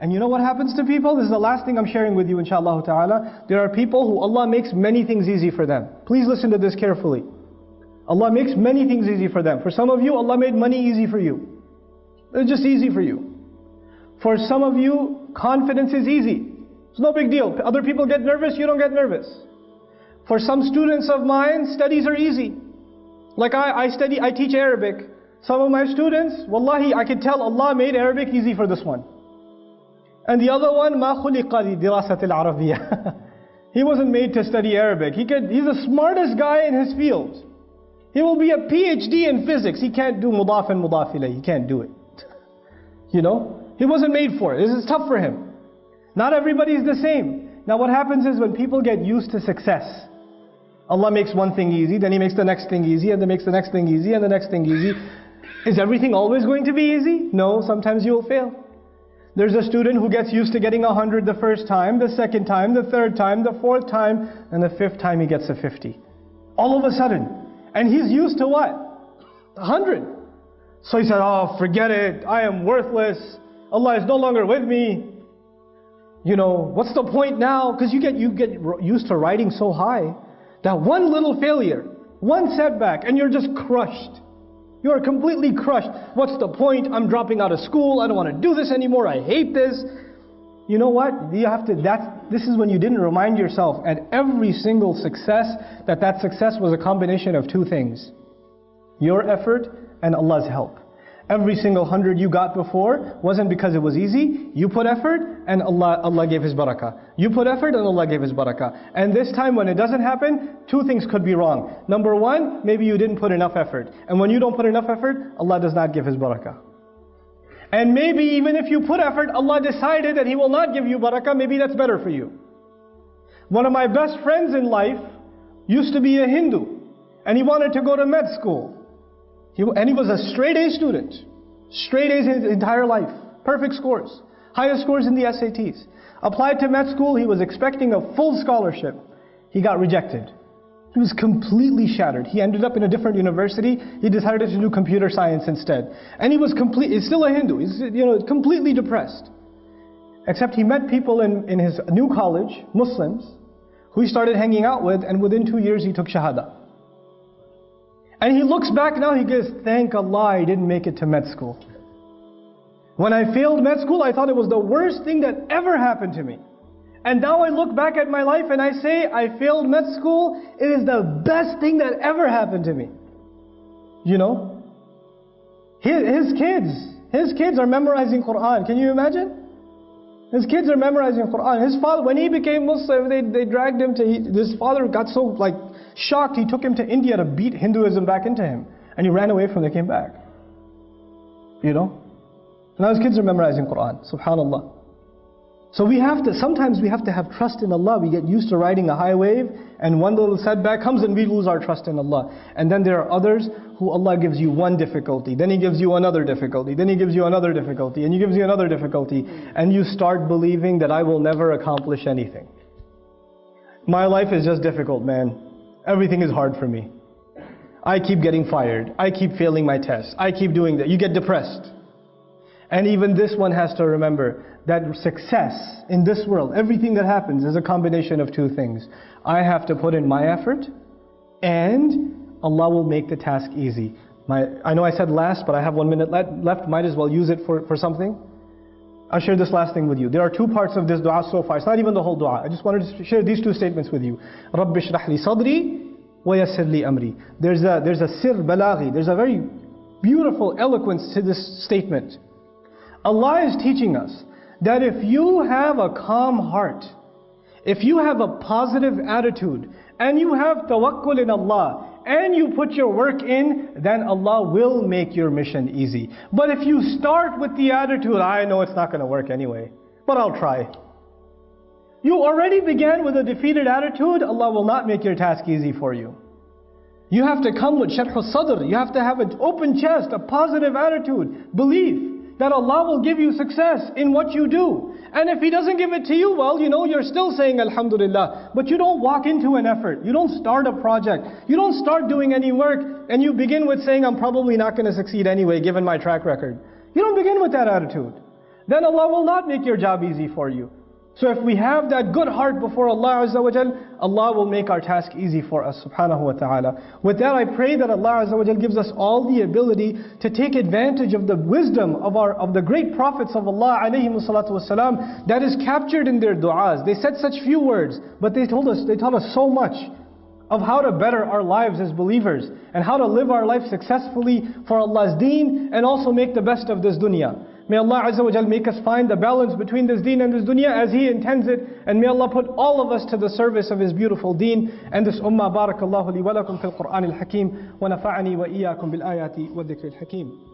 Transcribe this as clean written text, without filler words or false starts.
And you know what happens to people? This is the last thing I'm sharing with you, inshallah ta'ala. There are people who Allah makes many things easy for them. Please listen to this carefully. Allah makes many things easy for them. For some of you, Allah made money easy for you. It's just easy for you. For some of you, confidence is easy. It's no big deal. Other people get nervous, you don't get nervous. For some students of mine, studies are easy. Like I teach Arabic. Some of my students, wallahi, I can tell Allah made Arabic easy for this one. And the other one, مَا خُلِقَ لِدِرَاسَةِ الْعَرَبِيَّةِ He wasn't made to study Arabic. He's the smartest guy in his field. He will be a PhD in physics. He can't do mudaf and mudaf ilayh. He can't do it. You know? He wasn't made for it. This is tough for him. Not everybody is the same. Now what happens is when people get used to success, Allah makes one thing easy, then He makes the next thing easy, and then makes the next thing easy, and the next thing easy. Is everything always going to be easy? No, sometimes you will fail. There's a student who gets used to getting 100 the first time, the second time, the third time, the fourth time, and the fifth time he gets a 50. All of a sudden. And he's used to what? 100. So he said, oh, forget it. I am worthless. Allah is no longer with me. You know, what's the point now? Because you get used to riding so high that one little failure, one setback, and you're just crushed. You are completely crushed. What's the point? I'm dropping out of school. I don't want to do this anymore. I hate this. You know what? This is when you didn't remind yourself at every single success that success was a combination of two things. Your effort and Allah's help. Every single 100 you got before wasn't because it was easy. You put effort and Allah gave His barakah. You put effort and Allah gave His barakah. And this time when it doesn't happen, two things could be wrong. Number one, maybe you didn't put enough effort. And when you don't put enough effort, Allah does not give His barakah. And maybe even if you put effort, Allah decided that He will not give you barakah. Maybe that's better for you. One of my best friends in life used to be a Hindu. And he wanted to go to med school. And he was a straight A student. Straight A's his entire life. Perfect scores. Highest scores in the SATs. Applied to med school, he was expecting a full scholarship. He got rejected. He was completely shattered. He ended up in a different university. He decided to do computer science instead. And he's still a Hindu. He's completely depressed. Except he met people in his new college, Muslims, who he started hanging out with, and within 2 years he took Shahada. And he looks back now, he goes, thank Allah I didn't make it to med school. When I failed med school, I thought it was the worst thing that ever happened to me. And now I look back at my life and I say, I failed med school, it is the best thing that ever happened to me. You know? His kids are memorizing Quran. Can you imagine? His kids are memorizing Quran. His father, when he became Muslim, they dragged him to, his father got so shocked, he took him to India to beat Hinduism back into him. And he ran away from them, came back. You know? Now his kids are memorizing Quran. Subhanallah. So sometimes we have to have trust in Allah. We get used to riding a high wave, and one little setback comes and we lose our trust in Allah. And then there are others who Allah gives you one difficulty, then He gives you another difficulty, then He gives you another difficulty, and He gives you another difficulty, and you start believing that I will never accomplish anything. My life is just difficult, man. Everything is hard for me. I keep getting fired. I keep failing my tests. I keep doing that. You get depressed. And even this one has to remember that success in this world, everything that happens is a combination of two things. I have to put in my effort, and Allah will make the task easy. I know I said last, but I have 1 minute left. Might as well use it for something. I'll share this last thing with you. There are two parts of this dua so far. It's not even the whole dua. I just wanted to share these two statements with you. رَبِّ اشْرَحْ لِي صَدْرِي وَيَسِّرْ لِي أَمْرِي. There's a sir balaghi. There's a very beautiful eloquence to this statement. Allah is teaching us that if you have a calm heart, if you have a positive attitude, and you have tawakkul in Allah, and you put your work in, then Allah will make your mission easy. But if you start with the attitude, I know it's not going to work anyway, but I'll try. You already began with a defeated attitude, Allah will not make your task easy for you. You have to come with sharh al-sadr. You have to have an open chest, a positive attitude, belief that Allah will give you success in what you do. And if He doesn't give it to you, well, you're still saying Alhamdulillah. But you don't walk into an effort. You don't start a project. You don't start doing any work. And you begin with saying, I'm probably not going to succeed anyway, given my track record. You don't begin with that attitude. then Allah will not make your job easy for you. So if we have that good heart before Allah Azza wa Jal, Allah will make our task easy for us, subhanahu wa ta'ala. With that, I pray that Allah Azza wa Jal gives us all the ability to take advantage of the wisdom of the great prophets of Allah alayhimu salatu wasalam that is captured in their du'as. They said such few words, but they taught us so much of how to better our lives as believers and how to live our life successfully for Allah's deen and also make the best of this dunya. May Allah Azza wa Jal make us find the balance between this deen and this dunya as He intends it. And may Allah put all of us to the service of His beautiful deen and this ummah. Barakallahu li wa lakum fil Qur'an al-Hakim wa nafa'ani wa iyyakum bil ayati wa dhikri al-Hakim.